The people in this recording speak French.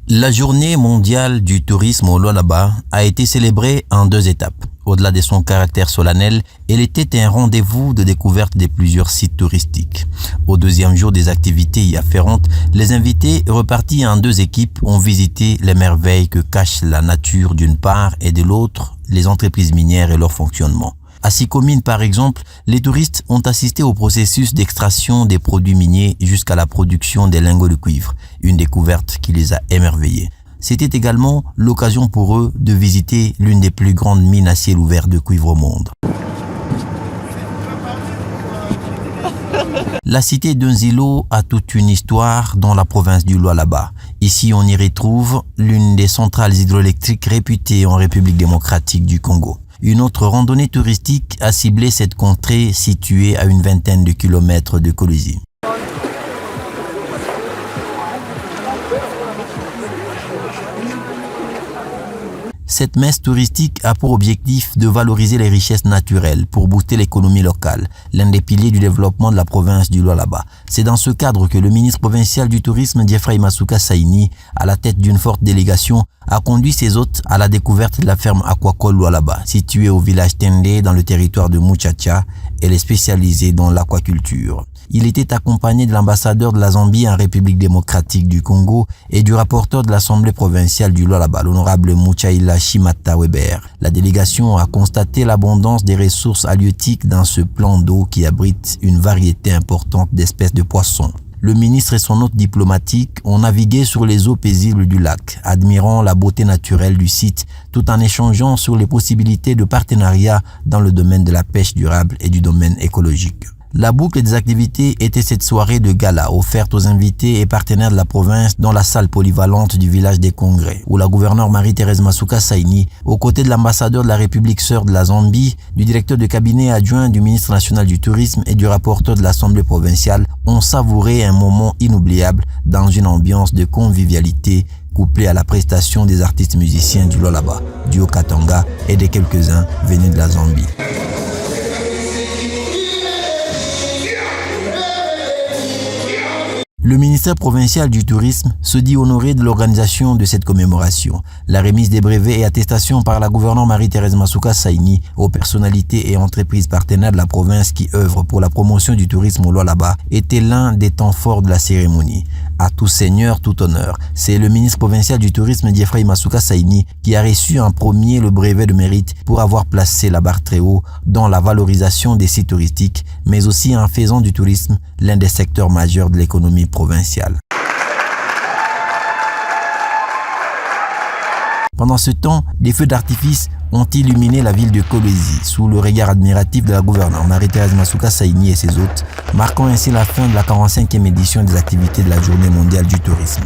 La journée mondiale du tourisme au Lualaba a été célébrée en 2 étapes. Au-delà de son caractère solennel, elle était un rendez-vous de découverte de plusieurs sites touristiques. Au 2e jour des activités y afférentes, les invités, repartis en 2 équipes, ont visité les merveilles que cache la nature d'une part et de l'autre, les entreprises minières et leur fonctionnement. À Sikomine, par exemple, les touristes ont assisté au processus d'extraction des produits miniers jusqu'à la production des lingots de cuivre, une découverte qui les a émerveillés. C'était également l'occasion pour eux de visiter l'une des plus grandes mines à ciel ouvert de cuivre au monde. La cité d'Unzilo a toute une histoire dans la province du Lualaba. Ici, on y retrouve l'une des centrales hydroélectriques réputées en République démocratique du Congo. Une autre randonnée touristique a ciblé cette contrée située à une vingtaine de kilomètres de Kolwezi. Cette messe touristique a pour objectif de valoriser les richesses naturelles pour booster l'économie locale, l'un des piliers du développement de la province du Lualaba. C'est dans ce cadre que le ministre provincial du tourisme, Diefray Masuka Saini, à la tête d'une forte délégation, a conduit ses hôtes à la découverte de la ferme aquacole Lualaba, située au village Tende dans le territoire de Muchacha. Elle est spécialisée dans l'aquaculture. Il était accompagné de l'ambassadeur de la Zambie en République démocratique du Congo et du rapporteur de l'Assemblée provinciale du Lualaba, l'honorable Muchaila Shimata Weber. La délégation a constaté l'abondance des ressources halieutiques dans ce plan d'eau qui abrite une variété importante d'espèces de poissons. Le ministre et son hôte diplomatique ont navigué sur les eaux paisibles du lac, admirant la beauté naturelle du site, tout en échangeant sur les possibilités de partenariat dans le domaine de la pêche durable et du domaine écologique. La boucle des activités était cette soirée de gala offerte aux invités et partenaires de la province dans la salle polyvalente du village des Congrès, où la gouverneure Marie-Thérèse Masuka Saini, aux côtés de l'ambassadeur de la République sœur de la Zambie, du directeur de cabinet adjoint du ministre national du tourisme et du rapporteur de l'Assemblée provinciale, ont savouré un moment inoubliable dans une ambiance de convivialité couplée à la prestation des artistes musiciens du Lualaba, du Haut-Katanga et de quelques-uns venus de la Zambie. Le ministère provincial du tourisme se dit honoré de l'organisation de cette commémoration. La remise des brevets et attestations par la gouverneure Marie-Thérèse Masuka Saini aux personnalités et entreprises partenaires de la province qui œuvrent pour la promotion du tourisme au Lualaba était l'un des temps forts de la cérémonie. À tout seigneur, tout honneur. C'est le ministre provincial du tourisme Diefray Masuka Saini qui a reçu en premier le brevet de mérite pour avoir placé la barre très haut dans la valorisation des sites touristiques, mais aussi en faisant du tourisme l'un des secteurs majeurs de l'économie provinciale. Pendant ce temps, des feux d'artifice ont illuminé la ville de Kolwezi sous le regard admiratif de la gouverneure Marie-Thérèse Masuka Saini et ses hôtes, marquant ainsi la fin de la 45e édition des activités de la Journée mondiale du tourisme.